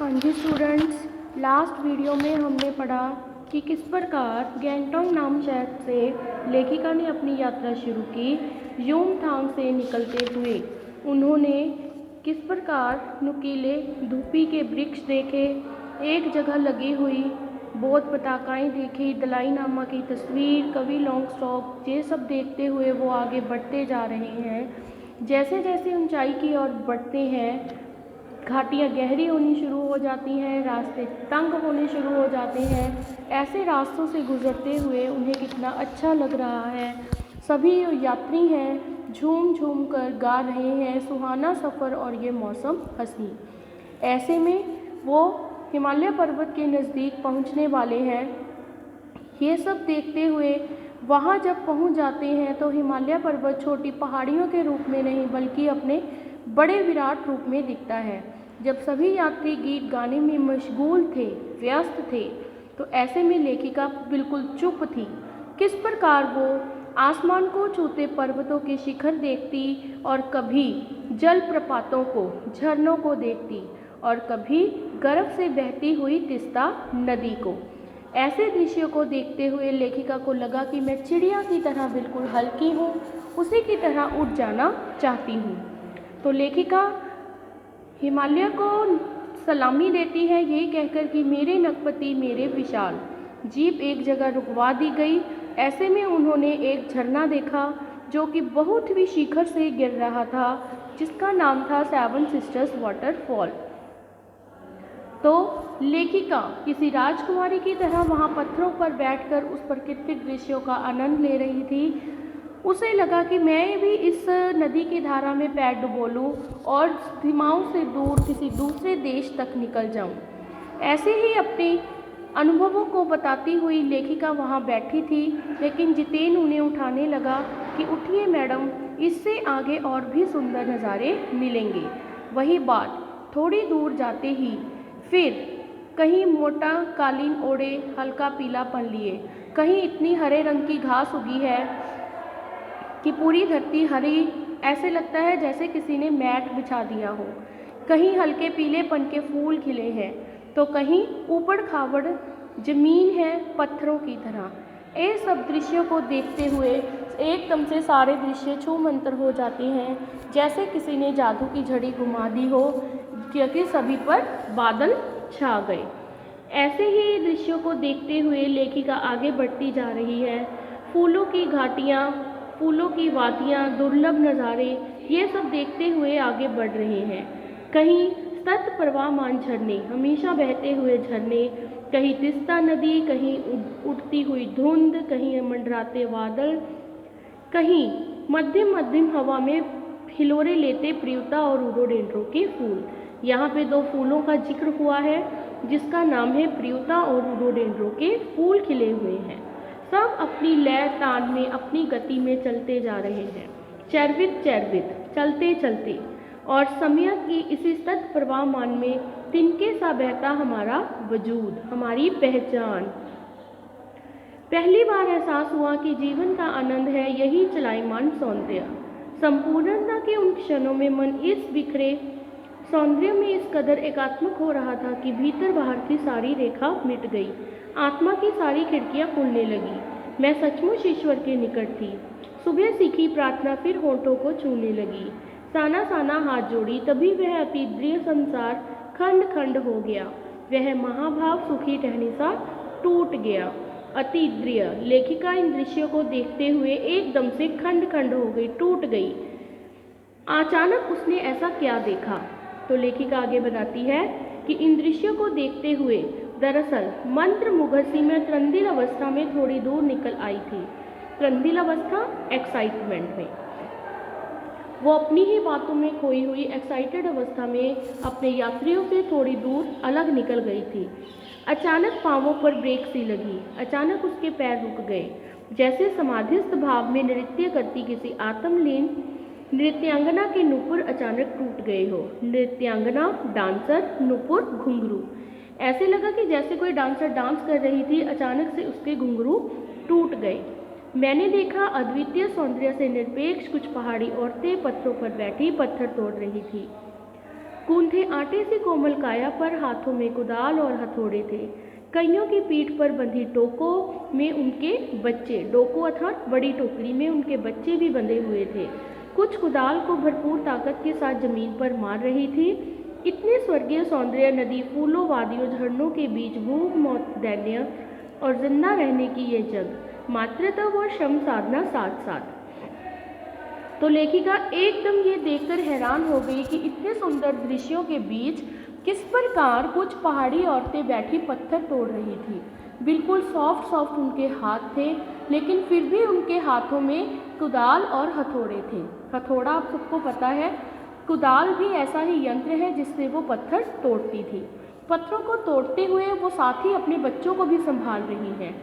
हाँ जी students, last video में हमने पढ़ा कि किस प्रकार गैंगटॉक नाम शहर से लेखिका ने अपनी यात्रा शुरू की। यूमथांग से निकलते हुए उन्होंने किस प्रकार नुकीले धूपी के वृक्ष देखे, एक जगह लगी हुई बौद्ध पताकाएँ देखी, दलाई लामा की तस्वीर, कवि लॉन्गस्टॉप, ये सब देखते हुए वो आगे बढ़ते जा रहे हैं। जैसे जैसे ऊंचाई की ओर बढ़ते हैं, घाटियाँ गहरी होनी शुरू हो जाती हैं, रास्ते तंग होने शुरू हो जाते हैं। ऐसे रास्तों से गुजरते हुए उन्हें कितना अच्छा लग रहा है। सभी यात्री हैं झूम झूम कर गा रहे हैं, सुहाना सफ़र और ये मौसम हंसी। ऐसे में वो हिमालय पर्वत के नज़दीक पहुंचने वाले हैं। ये सब देखते हुए वहाँ जब पहुँच जाते हैं तो हिमालय पर्वत छोटी पहाड़ियों के रूप में नहीं बल्कि अपने बड़े विराट रूप में दिखता है। जब सभी यात्री गीत गाने में मशगूल थे, व्यस्त थे, तो ऐसे में लेखिका बिल्कुल चुप थी। किस प्रकार वो आसमान को छूते पर्वतों के शिखर देखती और कभी जलप्रपातों को, झरनों को देखती और कभी बर्फ से बहती हुई तीस्ता नदी को। ऐसे दृश्यों को देखते हुए लेखिका को लगा कि मैं चिड़िया की तरह बिल्कुल हल्की हूँ, उसी की तरह उड़ जाना चाहती हूँ। तो लेखिका हिमालय को सलामी देती है ये कहकर कि मेरे नखपति मेरे विशाल। जीप एक जगह रुकवा दी गई। ऐसे में उन्होंने एक झरना देखा जो कि बहुत ही शिखर से गिर रहा था, जिसका नाम था सेवन सिस्टर्स वाटरफॉल। तो लेखिका किसी राजकुमारी की तरह वहाँ पत्थरों पर बैठकर उस प्राकृतिक दृश्यों का आनंद ले रही थी। उसे लगा कि मैं भी इस नदी की धारा में पैर डुबो लूँ और सीमाओं से दूर किसी दूसरे देश तक निकल जाऊँ। ऐसे ही अपने अनुभवों को बताती हुई लेखिका वहाँ बैठी थी, लेकिन जितेन उन्हें उठाने लगा कि उठिए मैडम, इससे आगे और भी सुंदर नज़ारे मिलेंगे। वही बात थोड़ी दूर जाते ही फिर कहीं मोटा कालीन ओढ़े हल्का पीलापन लिए, कहीं इतनी हरे रंग की घास उगी है कि पूरी धरती हरी, ऐसे लगता है जैसे किसी ने मैट बिछा दिया हो। कहीं हल्के पीलेपन के फूल खिले हैं तो कहीं ऊबड़ खाबड़ जमीन है पत्थरों की तरह। ये सब दृश्यों को देखते हुए एकदम से सारे दृश्य छूमंतर हो जाते हैं, जैसे किसी ने जादू की झड़ी घुमा दी हो, क्योंकि सभी पर बादल छा गए। ऐसे ही दृश्यों को देखते हुए लेखिका आगे बढ़ती जा रही है। फूलों की घाटियाँ, फूलों की वादियाँ, दुर्लभ नज़ारे, ये सब देखते हुए आगे बढ़ रहे हैं। कहीं सतत प्रवाहमान झरने, हमेशा बहते हुए झरने, कहीं तीस्ता नदी, कहीं उड़ती हुई धुंध, कहीं मंडराते बादल, कहीं मध्यम मध्यम हवा में हिलोरे लेते प्रियता और रोडोडेंड्रो के फूल। यहाँ पे दो फूलों का जिक्र हुआ है जिसका नाम है प्रियता और रोडोडेंड्रो के फूल खिले हुए हैं। सब अपनी लय तान में अपनी गति में चलते जा रहे हैं, चरवित चरवित चलते चलते, और समय की इसी सतत प्रवाहमान में तिनके सा बहता हमारा वजूद, हमारी पहचान। पहली बार एहसास हुआ कि जीवन का आनंद है यही चलायमान सौंदर्य। संपूर्णता के उन क्षणों में मन इस बिखरे सौंदर्य में इस कदर एकात्मक हो रहा था कि भीतर बाहर की सारी रेखा मिट गई, आत्मा की सारी खिड़कियां खुलने लगी। मैं सचमुच ईश्वर के निकट थी। सुबह सीखी प्रार्थना फिर होठों को छूने लगी। साना साना हाथ जोड़ी, तभी वह अतीन्द्रिय संसार खंड खंड हो गया। वह महाभाव सुखी टहनी सा टूट गया। अतीन्द्रिय लेखिका इन दृश्यों को देखते हुए एकदम से खंड खंड हो गई, टूट गई। अचानक उसने ऐसा क्या देखा? तो लेखिका आगे बताती है कि इन दृश्यों को देखते हुए दरअसल मंत्र मुगसी में त्रंदिल अवस्था में थोड़ी दूर निकल आई थी। त्रंदिल अवस्था एक्साइटमेंट में, वो अपनी ही बातों में खोई हुई एक्साइटेड अवस्था में अपने यात्रियों से थोड़ी दूर अलग निकल गई थी। अचानक पांवों पर ब्रेक सी लगी। अचानक उसके पैर रुक गए, जैसे समाधिस्थ भाव में नृत्य करती किसी आत्मलीन नृत्यांगना के नुपुर अचानक टूट गए हो। नृत्यांगना, डांसर, नुपुर, घुंघरू, ऐसे लगा कि जैसे कोई डांसर डांस कर रही थी, अचानक से उसके घुंघरू टूट गए। मैंने देखा अद्वितीय सौंदर्य से निरपेक्ष कुछ पहाड़ी औरतें पत्थरों पर बैठी पत्थर तोड़ रही थी। गूंथे आटे से कोमल काया पर हाथों में कुदाल और हथौड़े थे। कईयों की पीठ पर बंधी टोकों में उनके बच्चे, डोको अर्थात बड़ी टोकरी में उनके बच्चे भी बंधे हुए थे। कुछ कुदाल को भरपूर ताकत के साथ जमीन पर मार रही थी। इतने स्वर्गीय सौंदर्य, नदी, फूलों, वादियों, झरनों के बीच भूख, मौत, दैन्य और जिंदा रहने की ये जंग, मातृत्व और श्रम साधना साथ साथ। तो लेखिका एकदम ये देखकर हैरान हो गई कि इतने सुंदर दृश्यों के बीच किस प्रकार कुछ पहाड़ी औरतें बैठी पत्थर तोड़ रही थी। बिल्कुल सॉफ्ट सॉफ्ट उनके हाथ थे, लेकिन फिर भी उनके हाथों में कुदाल और हथौड़े थे। हथौड़ा आप सबको पता है, कुदाल भी ऐसा ही यंत्र है जिससे वो पत्थर तोड़ती थी। पत्थरों को तोड़ते हुए वो साथ ही अपने बच्चों को भी संभाल रही हैं।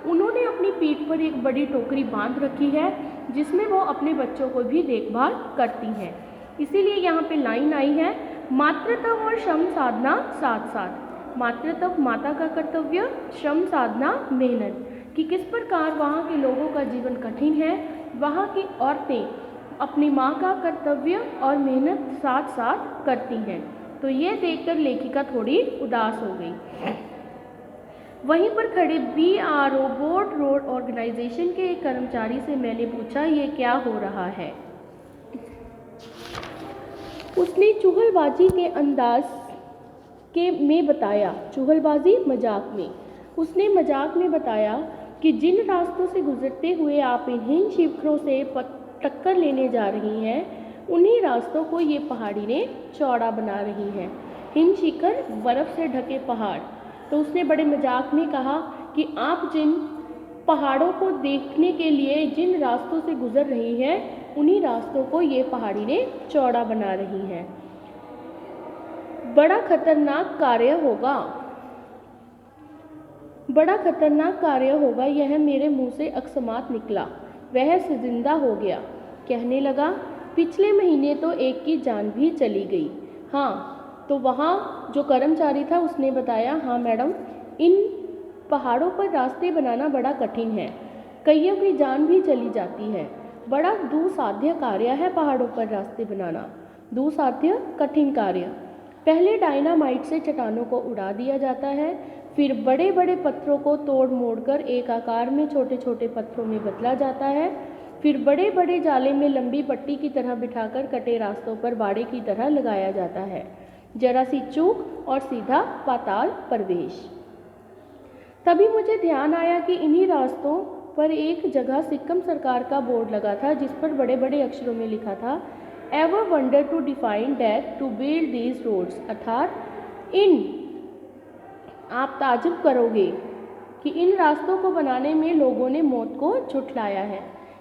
उन्होंने अपनी पीठ पर एक बड़ी टोकरी बांध रखी है जिसमें वो अपने बच्चों को भी देखभाल करती हैं। इसीलिए यहाँ पे लाइन आई है, मातृत्व और श्रम साधना साथ साथ। मातृत्व माता का कर्तव्य, श्रम साधना मेहनत, कि किस प्रकार वहाँ के लोगों का जीवन कठिन है, वहाँ की औरतें अपनी माँ का कर्तव्य और मेहनत साथ साथ करती हैं। तो ये देखकर लेखिका थोड़ी उदास हो गई। वहीं पर खड़े BRO बोट रोड ऑर्गेनाइजेशन के एक कर्मचारी से मैंने पूछा, ये क्या हो रहा है। उसने चुगलबाजी के अंदाज में बताया, चुगलबाजी मजाक में, उसने मजाक में बताया कि जिन रास्तों से गुजरते हुए आप इन हिम शिखरों से टक्कर लेने जा रही हैं, उन्हीं रास्तों को ये पहाड़ी ने चौड़ा बना रही है। हिम शिखर, बर्फ से ढके पहाड़। तो उसने बड़े मजाक में कहा कि आप जिन पहाड़ों को देखने के लिए जिन रास्तों से गुजर रही हैं, उन्हीं रास्तों को ये पहाड़ी ने चौड़ा बना रही है। बड़ा खतरनाक कार्य होगा, बड़ा खतरनाक कार्य होगा, यह मेरे मुंह से अकस्मात निकला। वह जिंदा हो गया। कहने लगा, पिछले महीने तो एक की जान भी चली गई। हाँ, तो वहाँ जो कर्मचारी था उसने बताया, हाँ मैडम, इन पहाड़ों पर रास्ते बनाना बड़ा कठिन है, कईयों की जान भी चली जाती है। बड़ा दुस्साध्य कार्य है पहाड़ों पर रास्ते बनाना, दुस्साध्य कठिन कार्य। पहले डायनामाइट से चट्टानों को उड़ा दिया जाता है, फिर बड़े बड़े पत्थरों को तोड़ मोड़ कर एक आकार में छोटे छोटे पत्थरों में बदला जाता है, फिर बड़े बड़े जाले में लंबी पट्टी की तरह बिठाकर कटे रास्तों पर बाड़े की तरह लगाया जाता है। जरा सी चूक और सीधा पाताल प्रवेश। तभी मुझे ध्यान आया कि इन्हीं रास्तों पर एक जगह सिक्किम सरकार का बोर्ड लगा था जिस पर बड़े बड़े अक्षरों में लिखा था, ever wonder to define that to build these roads, अर्थात आप ताजुब करोगे कि इन रास्तों को बनाने में लोगों ने मौत को झुठलाया है।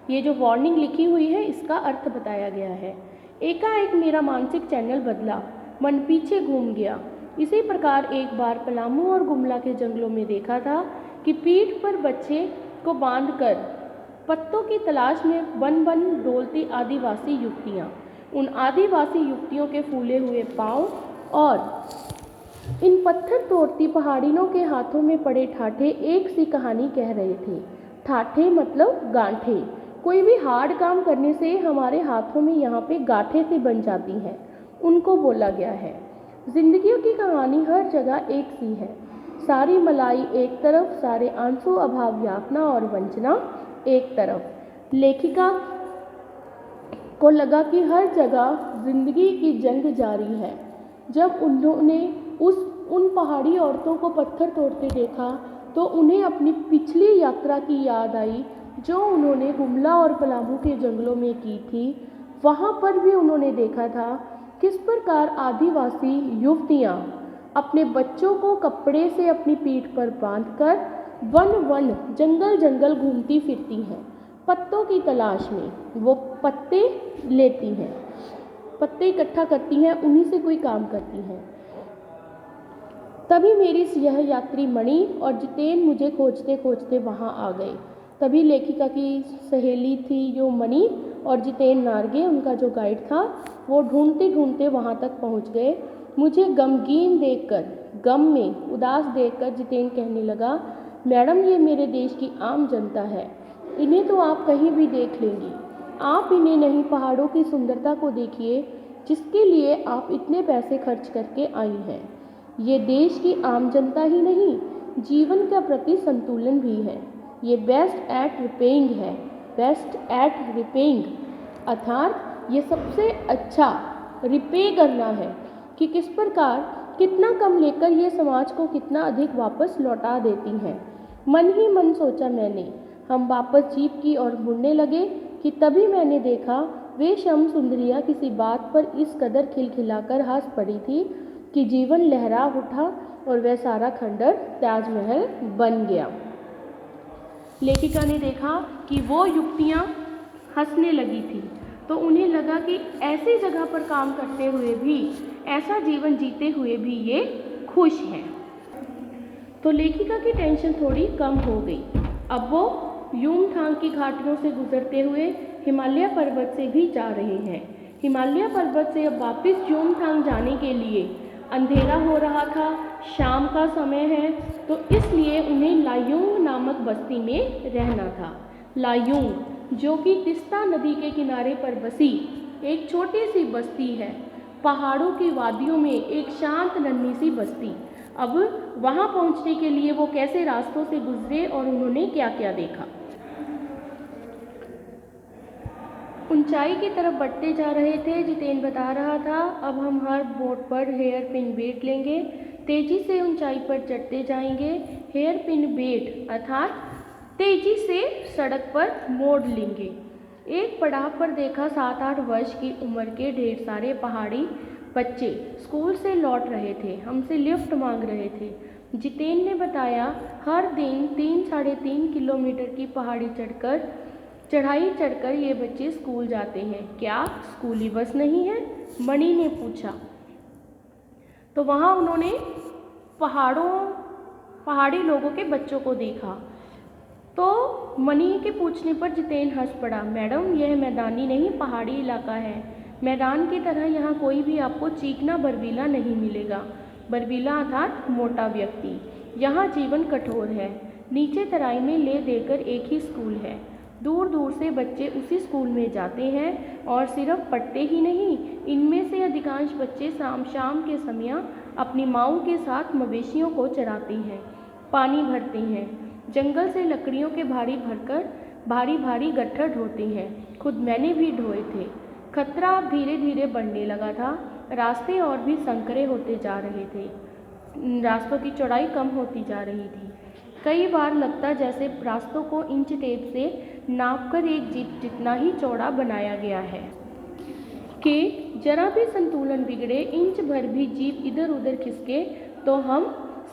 ये जो वार्निंग लिखी हुई है इसका अर्थ बताया गया है। एकाएक मेरा मानसिक चैनल बदला, मन पीछे घूम गया। इसी प्रकार एक बार पलामू और गुमला के जंगलों में देखा था कि पीठ पर बच्चे को बांधकर पत्तों की तलाश में बन बन डोलती आदिवासी युवतियाँ, उन आदिवासी युवतियों के फूले हुए पाँव और इन पत्थर तोड़ती पहाड़ियों के हाथों में पड़े ठाठे एक सी कहानी कह रहे थे। ठाठे मतलब गांठे। कोई भी हार्ड काम करने से हमारे हाथों में यहाँ पे गांठे से बन जाती हैं, उनको बोला गया है। जिंदगियों की कहानी हर जगह एक सी है, सारी मलाई एक तरफ, सारे आंसू, अभाव, यातना और वंचना एक तरफ। लेखिका को लगा कि हर जगह जिंदगी की जंग जारी है। जब उन्होंने उन पहाड़ी औरतों को पत्थर तोड़ते देखा तो उन्हें अपनी पिछली यात्रा की याद आई जो उन्होंने गुमला और पलामू के जंगलों में की थी। वहाँ पर भी उन्होंने देखा था किस प्रकार आदिवासी युवतियाँ अपने बच्चों को कपड़े से अपनी पीठ पर बांधकर वन वन जंगल जंगल घूमती फिरती हैं पत्तों की तलाश में। वो पत्ते लेती हैं, पत्ते इकट्ठा करती हैं, उन्हीं से कोई काम करती हैं। तभी मेरी यह यात्री मणि और जितेन मुझे खोजते खोजते वहाँ आ गए। तभी लेखिका की सहेली थी जो मणि और जितेन नार्गे, उनका जो गाइड था, वो ढूंढते ढूंढते वहाँ तक पहुँच गए। मुझे गमगीन देखकर, गम में उदास देखकर जितेन कहने लगा, मैडम ये मेरे देश की आम जनता है, इन्हें तो आप कहीं भी देख लेंगी। आप इन्हें नहीं, पहाड़ों की सुंदरता को देखिए, जिसके लिए आप इतने पैसे खर्च करके आई हैं। ये देश की आम जनता ही नहीं, जीवन का प्रति संतुलन भी है। ये बेस्ट एट रिपेइंग है, बेस्ट एट रिपेइंग, अर्थात ये सबसे अच्छा रिपे करना है कि किस प्रकार कितना कम लेकर ये समाज को कितना अधिक वापस लौटा देती हैं। मन ही मन सोचा मैंने। हम वापस जीप की ओर मुड़ने लगे कि तभी मैंने देखा वे श्याम सुंदरियाँ किसी बात पर इस कदर खिलखिलाकर हंस पड़ी थी कि जीवन लहरा उठा और वह सारा खंडर ताजमहल बन गया। लेखिका ने देखा कि वो युवतियाँ हंसने लगी थी, तो उन्हें लगा कि ऐसी जगह पर काम करते हुए भी, ऐसा जीवन जीते हुए भी ये खुश हैं। तो लेखिका की टेंशन थोड़ी कम हो गई। अब वो युमथांग की घाटियों से गुजरते हुए हिमालय पर्वत से भी जा रहे हैं। हिमालय पर्वत से अब वापस युमथांग जाने के लिए अंधेरा हो रहा था, शाम का समय है, तो इसलिए उन्हें लायुंग नामक बस्ती में रहना था। लायुंग जो कि तिस्ता नदी के किनारे पर बसी एक छोटी सी बस्ती है, पहाड़ों की वादियों में एक शांत नन्ही सी बस्ती। अब वहाँ पहुँचने के लिए वो कैसे रास्तों से गुजरे और उन्होंने क्या क्या देखा। ऊंचाई की तरफ बढ़ते जा रहे थे। जितेंद्र बता रहा था, अब हम हर बोट पर हेयर पिन बेट लेंगे, तेजी से ऊंचाई पर चढ़ते जाएंगे। हेयर पिन बेट अर्थात तेजी से सड़क पर मोड़ लेंगे। एक पड़ाव पर देखा 7-8 वर्ष की उम्र के ढेर सारे पहाड़ी बच्चे स्कूल से लौट रहे थे, हमसे लिफ्ट मांग रहे थे। जितेंद्र ने बताया, हर दिन 3-3.5 किलोमीटर की चढ़ाई चढ़कर ये बच्चे स्कूल जाते हैं। क्या स्कूली बस नहीं है? मणि ने पूछा। तो वहाँ उन्होंने पहाड़ी लोगों के बच्चों को देखा। तो मणि के पूछने पर जितेंद्र हंस पड़ा। मैडम, यह मैदानी नहीं पहाड़ी इलाका है। मैदान की तरह यहाँ कोई भी आपको चीकना बर्फीला नहीं मिलेगा। बर्फीला अर्थात मोटा व्यक्ति। यहाँ जीवन कठोर है। नीचे तराई में ले देकर एक ही स्कूल है। दूर दूर से बच्चे उसी स्कूल में जाते हैं और सिर्फ पढ़ते ही नहीं, इनमें से अधिकांश बच्चे शाम के समय अपनी माँओं के साथ मवेशियों को चराते हैं, पानी भरते हैं, जंगल से लकड़ियों के भारी गट्ठर ढोते हैं। खुद मैंने भी ढोए थे। खतरा अब धीरे धीरे बढ़ने लगा था। रास्ते और भी संकरे होते जा रहे थे। रास्तों की चौड़ाई कम होती जा रही थी। कई बार लगता जैसे रास्तों को इंच टेप से नापकर एक जीप जितना ही चौड़ा बनाया गया है कि जरा भी संतुलन बिगड़े, इंच भर भी जीप इधर उधर खिसके तो हम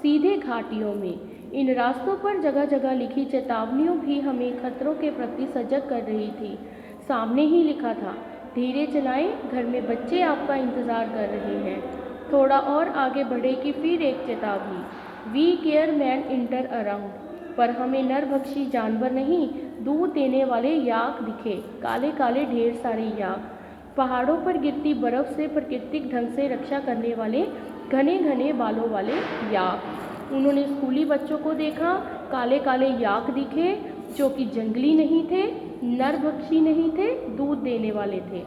सीधे घाटियों में। इन रास्तों पर जगह जगह लिखी चेतावनियों भी हमें खतरों के प्रति सजग कर रही थी। सामने ही लिखा था, धीरे चलाएं, घर में बच्चे आपका इंतज़ार कर रहे हैं। थोड़ा और आगे बढ़े कि फिर एक चेतावनी, we care man inter around. पर हमें नरभक्षी जानवर नहीं, दूध देने वाले याक दिखे, काले काले ढेर सारे याक, पहाड़ों पर गिरती बर्फ से प्राकृतिक ढंग से रक्षा करने वाले घने घने बालों वाले याक। उन्होंने स्कूली बच्चों को देखा, काले काले याक दिखे जो कि जंगली नहीं थे, नरभक्षी नहीं थे, दूध देने वाले थे।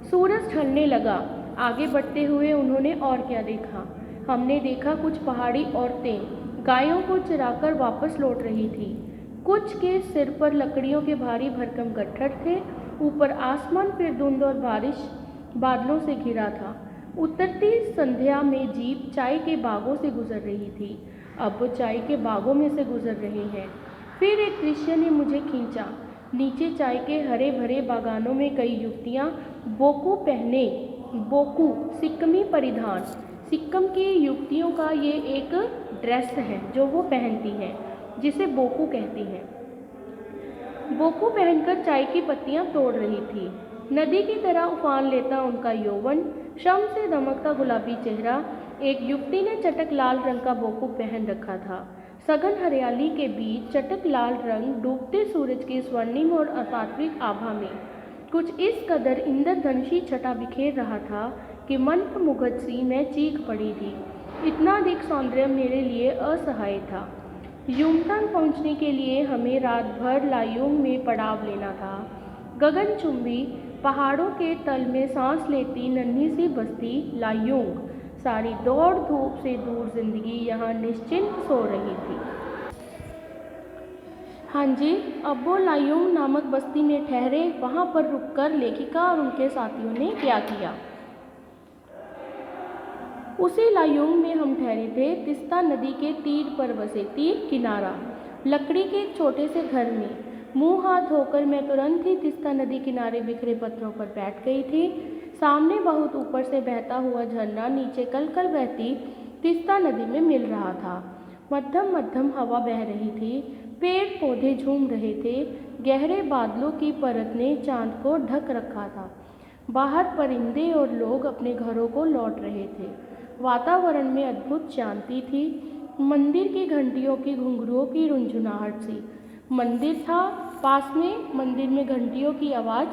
सूरज ढलने लगा। आगे बढ़ते हुए उन्होंने और क्या देखा? हमने देखा कुछ पहाड़ी औरतें गायों को चराकर वापस लौट रही थी। कुछ के सिर पर लकड़ियों के भारी भरकम गट्ठर थे। ऊपर आसमान फिर धुंध और बादलों से घिरा था। उतरती संध्या में जीप चाय के बागों से गुजर रही थी। अब वो चाय के बागों में से गुजर रहे हैं। फिर एक दृश्य ने मुझे खींचा। नीचे चाय के हरे भरे बागानों में कई युवतियाँ बोकू सिक्कमी परिधान, सिक्किम की युवतियों का ये एक ड्रेस है जो वो पहनती हैं, जिसे बोकू कहती हैं। बोकू पहनकर चाय की पत्तियां तोड़ रही थी। नदी की तरह उफान लेता उनका यौवन, श्रम से दमकता गुलाबी चेहरा। एक युवती ने चटक लाल रंग का बोकू पहन रखा था। सघन हरियाली के बीच चटक लाल रंग डूबते सूरज के स्वर्णिम और असात्विक आभा में कुछ इस कदर इंद्रधनुषी छटा बिखेर रहा था कि मंत्रमुग्ध सी मैं चीख पड़ी थी। इतना अधिक सौंदर्य मेरे लिए असहाय था। युमथांग पहुंचने के लिए हमें रात भर लायुंग में पड़ाव लेना था। गगनचुंबी पहाड़ों के तल में सांस लेती नन्ही सी बस्ती लायूंग, सारी दौड़ धूप से दूर जिंदगी यहाँ निश्चिंत सो रही थी। हाँ जी, अब वो लायूंग नामक बस्ती में ठहरे। वहाँ पर रुककर लेखिका और उनके साथियों ने क्या किया? उसी लायूंग में हम ठहरे थे, तिस्ता नदी के तीर पर बसे तीर किनारा, लकड़ी के एक छोटे से घर में। मुंह हाथ धोकर मैं तुरंत ही तिस्ता नदी किनारे बिखरे पत्थरों पर बैठ गई थी। सामने बहुत ऊपर से बहता हुआ झरना नीचे कल-कल बहती तिस्ता नदी में मिल रहा था। मध्यम मध्यम हवा बह रही थी, पेड़ पौधे झूम रहे थे, गहरे बादलों की परत ने चांद को ढक रखा था। बाहर परिंदे और लोग अपने घरों को लौट रहे थे। वातावरण में अद्भुत शांति थी, मंदिर की घंटियों की घुंघरुओं की रुंझुनाहट सी। मंदिर था पास में, मंदिर में घंटियों की आवाज़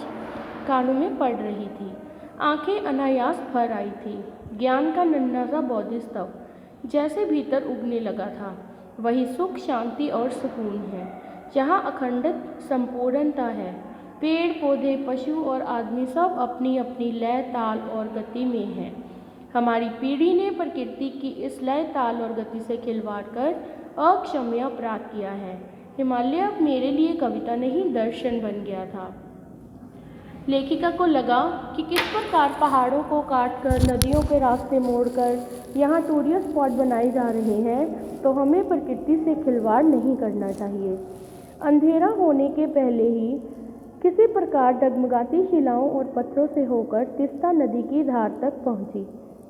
कानों में पड़ रही थी। आंखें अनायास भर आई थी। ज्ञान का नन्हा सा बोधिसत्व जैसे भीतर उगने लगा था। वही सुख, शांति और सुकून है जहाँ अखंडत संपूर्णता है। पेड़ पौधे, पशु और आदमी सब अपनी अपनी लय, ताल और गति में हैं। हमारी पीढ़ी ने प्रकृति की इस लय, ताल और गति से खिलवाड़ कर अक्षम्य अपराध किया है। हिमालय अब मेरे लिए कविता नहीं, दर्शन बन गया था। लेखिका को लगा कि किस प्रकार पहाड़ों को काटकर, नदियों के रास्ते मोड़कर यहाँ टूरिस्ट स्पॉट बनाए जा रहे हैं, तो हमें प्रकृति से खिलवाड़ नहीं करना चाहिए। अंधेरा होने के पहले ही किसी प्रकार डगमगाती शिलाओं और पत्थरों से होकर तिस्ता नदी की धार तक पहुंची।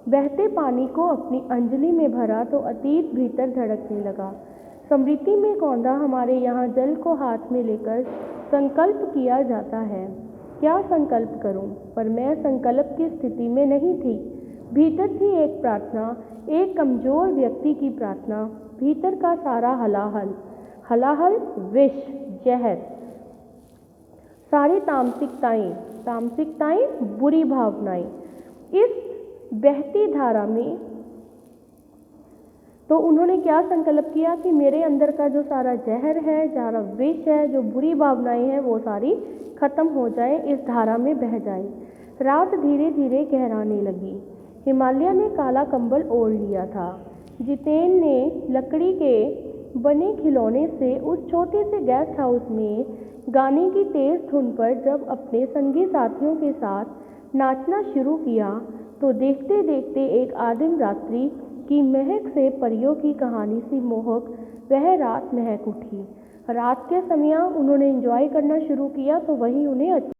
बहते पानी को अपनी अंजलि में भरा तो अतीत भीतर धड़कने लगा। स्मृति में कौंधा हमारे यहाँ जल को हाथ में लेकर संकल्प किया जाता है। क्या संकल्प करूं? पर मैं संकल्प की स्थिति में नहीं थी। भीतर थी एक प्रार्थना, एक कमजोर व्यक्ति की प्रार्थना। भीतर का सारा हलाहल, हलाहल विष, जहर, सारी तामसिकताएं, बुरी भावनाएं इस बहती धारा में। तो उन्होंने क्या संकल्प किया कि मेरे अंदर का जो सारा जहर है, सारा विष है, जो बुरी भावनाएं हैं, वो सारी खत्म हो जाए, इस धारा में बह जाए। रात धीरे धीरे गहराने लगी। हिमालय ने काला कंबल ओढ़ लिया था। जितेन ने लकड़ी के बने खिलौने से उस छोटे से गेस्ट हाउस में गाने की तेज धुन पर जब अपने संगी साथियों के साथ नाचना शुरू किया, तो देखते देखते एक आदिम रात्रि की महक से परियों की कहानी सी मोहक वह रात महक उठी। रात के समय उन्होंने एंजॉय करना शुरू किया, तो वही उन्हें